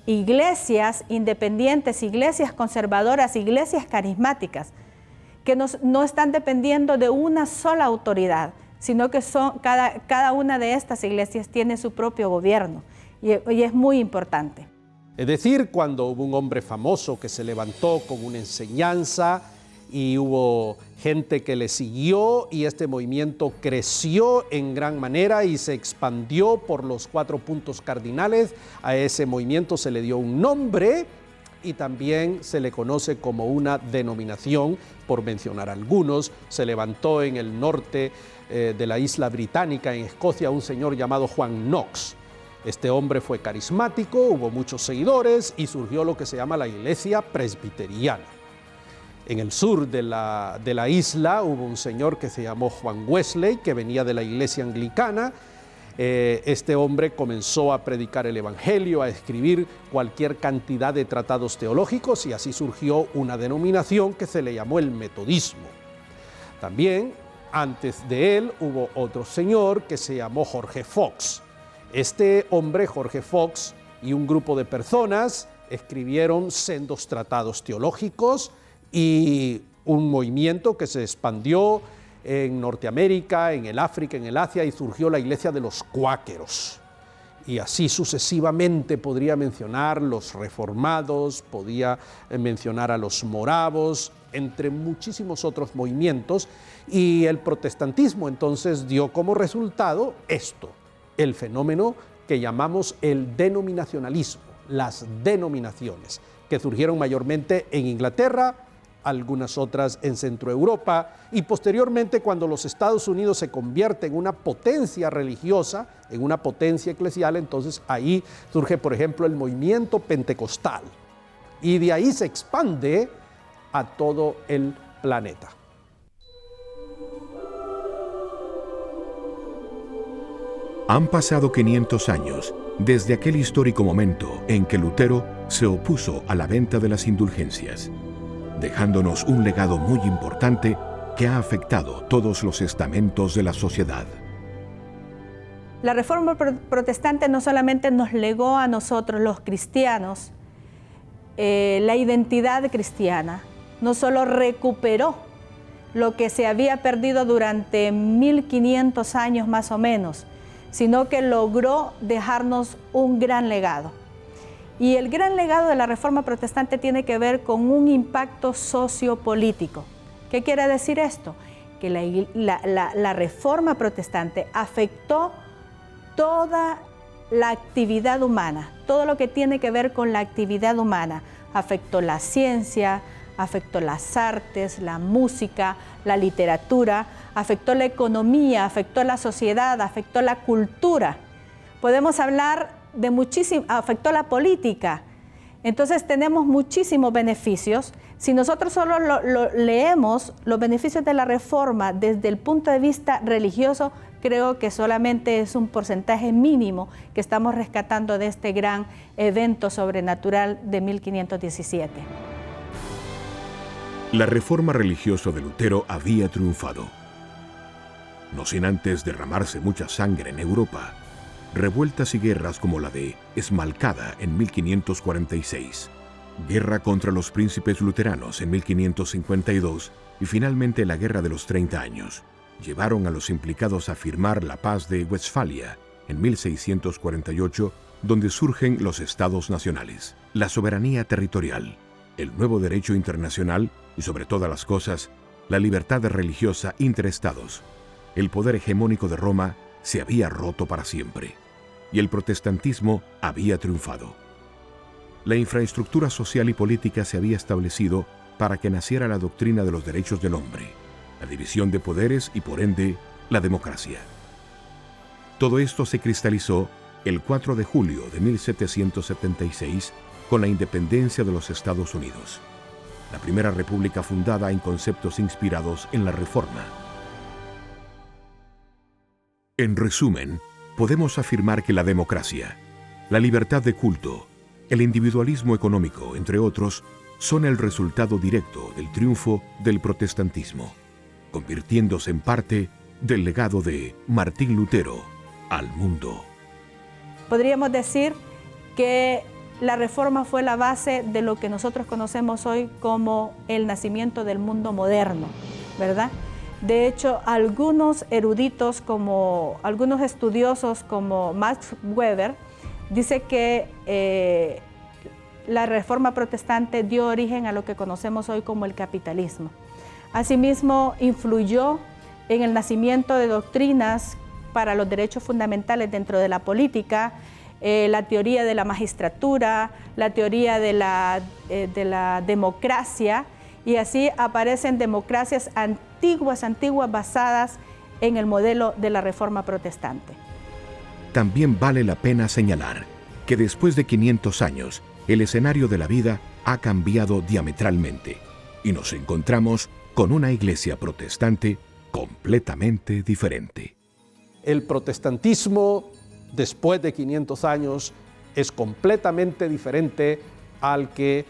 iglesias independientes, iglesias conservadoras, iglesias carismáticas, que no están dependiendo de una sola autoridad, sino que cada una de estas iglesias tiene su propio gobierno y es muy importante. Es decir, cuando hubo un hombre famoso que se levantó con una enseñanza y hubo gente que le siguió y este movimiento creció en gran manera y se expandió por los 4 puntos cardinales, a ese movimiento se le dio un nombre y también se le conoce como una denominación, por mencionar algunos. Se levantó en el norte de la isla británica, en Escocia, un señor llamado Juan Knox. Este hombre fue carismático, hubo muchos seguidores y surgió lo que se llama la Iglesia Presbiteriana. En el sur de la isla hubo un señor que se llamó Juan Wesley, que venía de la Iglesia Anglicana. Este hombre comenzó a predicar el Evangelio, a escribir cualquier cantidad de tratados teológicos y así surgió una denominación que se le llamó el metodismo. También, antes de él, hubo otro señor que se llamó Jorge Fox. Este hombre, Jorge Fox, y un grupo de personas escribieron sendos tratados teológicos y un movimiento que se expandió en Norteamérica, en el África, en el Asia, y surgió la iglesia de los cuáqueros. Y así sucesivamente podría mencionar los reformados, podía mencionar a los moravos, entre muchísimos otros movimientos, y el protestantismo entonces dio como resultado esto, el fenómeno que llamamos el denominacionalismo, las denominaciones, que surgieron mayormente en Inglaterra, algunas otras en Centroeuropa, y posteriormente cuando los Estados Unidos se convierte en una potencia religiosa, en una potencia eclesial, entonces ahí surge, por ejemplo, el movimiento pentecostal, y de ahí se expande a todo el planeta. Han pasado 500 años desde aquel histórico momento en que Lutero se opuso a la venta de las indulgencias, dejándonos un legado muy importante que ha afectado todos los estamentos de la sociedad. La Reforma Protestante no solamente nos legó a nosotros los cristianos la identidad cristiana, no solo recuperó lo que se había perdido durante 1500 años más o menos, sino que logró dejarnos un gran legado. Y el gran legado de la Reforma Protestante tiene que ver con un impacto sociopolítico. ¿Qué quiere decir esto? Que la Reforma Protestante afectó toda la actividad humana, todo lo que tiene que ver con la actividad humana. Afectó la ciencia, afectó las artes, la música, la literatura, afectó la economía, afectó la sociedad, afectó la cultura. Podemos hablar de muchísimo, afectó la política. Entonces tenemos muchísimos beneficios. Si nosotros solo leemos los beneficios de la Reforma desde el punto de vista religioso, creo que solamente es un porcentaje mínimo que estamos rescatando de este gran evento sobrenatural de 1517. La reforma religiosa de Lutero había triunfado. no sin antes derramarse mucha sangre en Europa. Revueltas y guerras como la de Esmalcada en 1546, guerra contra los príncipes luteranos en 1552 y finalmente la Guerra de los 30 años, llevaron a los implicados a firmar la Paz de Westfalia en 1648, donde surgen los estados nacionales, la soberanía territorial, el nuevo derecho internacional y, sobre todas las cosas, la libertad religiosa interestados. El poder hegemónico de Roma se había roto para siempre y el protestantismo había triunfado. La infraestructura social y política se había establecido para que naciera la doctrina de los derechos del hombre, la división de poderes y, por ende, la democracia. Todo esto se cristalizó el 4 de julio de 1776 con la independencia de los Estados Unidos, la primera república fundada en conceptos inspirados en la Reforma. En resumen, podemos afirmar que la democracia, la libertad de culto, el individualismo económico, entre otros, son el resultado directo del triunfo del protestantismo, convirtiéndose en parte del legado de Martín Lutero al mundo. Podríamos decir que la Reforma fue la base de lo que nosotros conocemos hoy como el nacimiento del mundo moderno, ¿verdad? De hecho, algunos eruditos, algunos estudiosos como Max Weber, dice que la Reforma protestante dio origen a lo que conocemos hoy como el capitalismo. Asimismo, influyó en el nacimiento de doctrinas para los derechos fundamentales dentro de la política, la teoría de la magistratura, la teoría de la democracia, y así aparecen democracias antiguas basadas en el modelo de la Reforma protestante. También vale la pena señalar que después de 500 años, el escenario de la vida ha cambiado diametralmente y nos encontramos con una iglesia protestante completamente diferente. El protestantismo, después de 500 años, es completamente diferente al que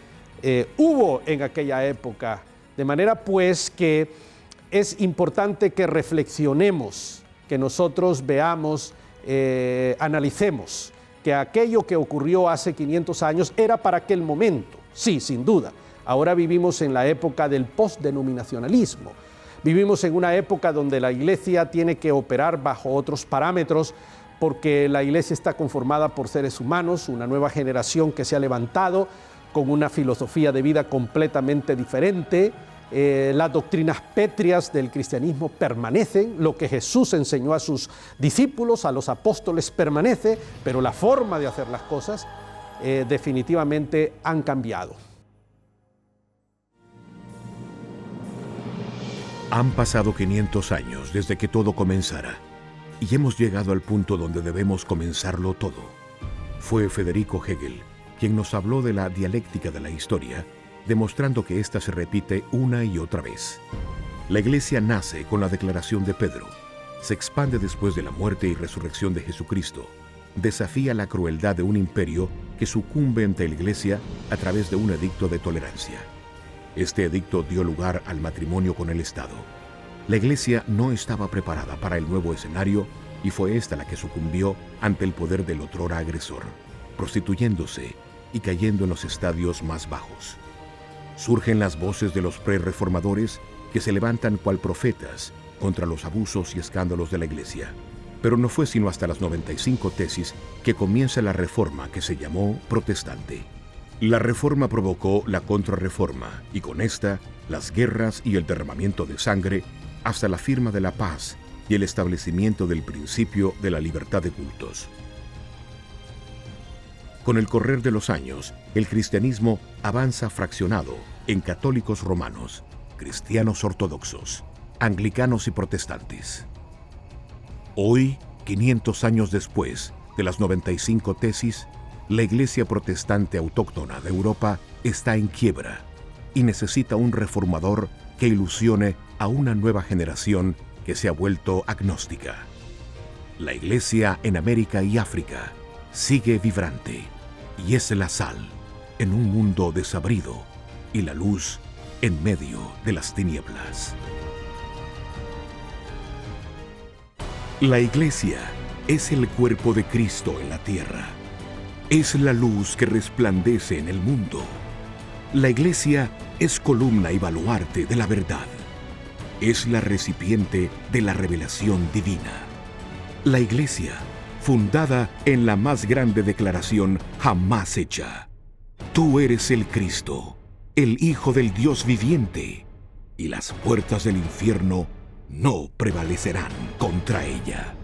hubo en aquella época. De manera pues que es importante que reflexionemos, que nosotros veamos, analicemos que aquello que ocurrió hace 500 años era para aquel momento. Sí, sin duda. Ahora vivimos en la época del postdenominacionalismo. Vivimos en una época donde la iglesia tiene que operar bajo otros parámetros porque la iglesia está conformada por seres humanos, una nueva generación que se ha levantado con una filosofía de vida completamente diferente. Las doctrinas pétreas del cristianismo permanecen, lo que Jesús enseñó a sus discípulos, a los apóstoles permanece, pero la forma de hacer las cosas definitivamente han cambiado. Han pasado 500 años desde que todo comenzara y hemos llegado al punto donde debemos comenzarlo todo. Fue Federico Hegel quien nos habló de la dialéctica de la historia, demostrando que ésta se repite una y otra vez. La Iglesia nace con la declaración de Pedro, se expande después de la muerte y resurrección de Jesucristo, desafía la crueldad de un imperio que sucumbe ante la Iglesia a través de un edicto de tolerancia. Este edicto dio lugar al matrimonio con el Estado. La Iglesia no estaba preparada para el nuevo escenario y fue esta la que sucumbió ante el poder del otrora agresor, prostituyéndose y cayendo en los estadios más bajos. Surgen las voces de los prerreformadores que se levantan cual profetas contra los abusos y escándalos de la Iglesia. Pero no fue sino hasta las 95 tesis que comienza la reforma que se llamó protestante. La reforma provocó la contrarreforma y con esta las guerras y el derramamiento de sangre hasta la firma de la paz y el establecimiento del principio de la libertad de cultos. Con el correr de los años, el cristianismo avanza fraccionado en católicos romanos, cristianos ortodoxos, anglicanos y protestantes. Hoy, 500 años después de las 95 tesis, la Iglesia protestante autóctona de Europa está en quiebra y necesita un reformador que ilusione a una nueva generación que se ha vuelto agnóstica. La Iglesia en América y África sigue vibrante y es la sal en un mundo desabrido y la luz en medio de las tinieblas. La Iglesia es el cuerpo de Cristo en la tierra. Es la luz que resplandece en el mundo. La Iglesia es columna y baluarte de la verdad. Es la recipiente de la revelación divina. La Iglesia, fundada en la más grande declaración jamás hecha. Tú eres el Cristo, el Hijo del Dios viviente, y las puertas del infierno no prevalecerán contra ella.